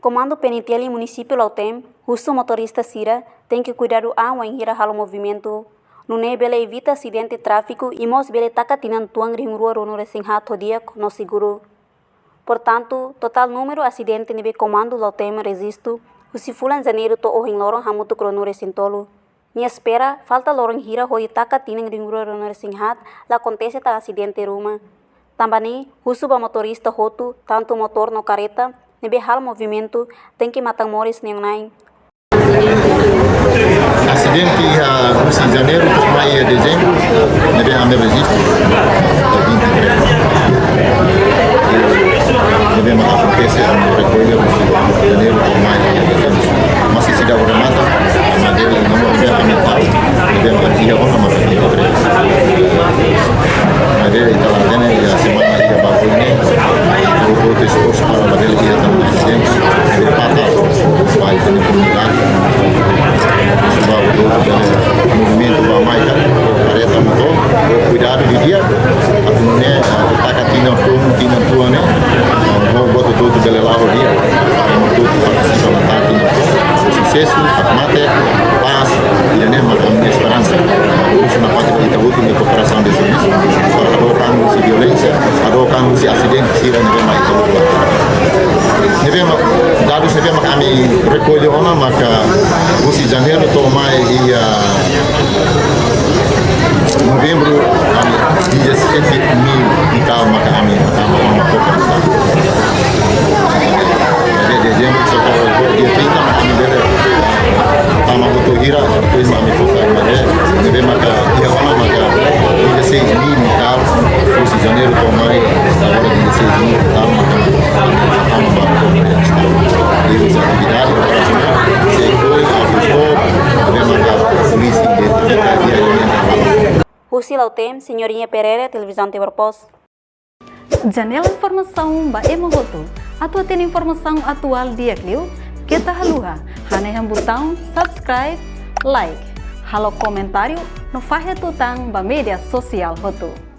Comando Penitenciário Município Lautem, o motorista Cira tem que cuidar do água em gira o movimento. No nebele evita acidente de tráfico e mos bele takatinan tuang ring rua rono resinghat dia no seguro. Portanto, total número acidente nebe comando Lautem resisto, o si fulan janeiro to ohing lorong hamutu krono resintolo. Minha espera, falta lorong hira hoi takatinan ring rua rono resinghat, la acontece ta acidente ruma. Também, o motorista roto, tanto motor no careta, nebe hal movimento, tem que matar mores nenhum. Acidente a janeiro, maio e dezembro, nebe ame registro, nebe acontece no recolher janeiro, maio e dezembro. Mas se dá uma mata, mas ele não vai aumentar, nebe dia uma mata de três. Mas ele está lá dentro a semana dia baru ini, o esforço para a dele dia também acidente, ele patah, vai ter comunidade. Sebab itu movimento bamai kan kereta motor cuidado di dia akhirnya kita katina fomo tina tua né mau buat tudo belelau dia motor participa na tina sucesso mate paz e né uma esperança isso na parte kita butuh de cooperação de serviço para adokan si violência adokan si acidente si dan memang itu dados nebe kami recolhe ona maka usi janeiro to mai e novembro kami dia 100.000 e tal maka kami uma cooperação de dezembro só dia 30 maka kami bere tama butuh hira depois kami focar mas nebe maka dia ona maka dia 6.000 e tal usi janeiro to mai agora dia 6.000 e tal maka essa atividade operacional sequer Husi Lautem, Senhorinha Pereira, Televisão Teborpos. Janela informação ba emogoto. Atua tem informação atual dia Clio. Kita haluha. Haneham botão subscribe, like. Halo comentário no fahe tutang ba media sosial hotu.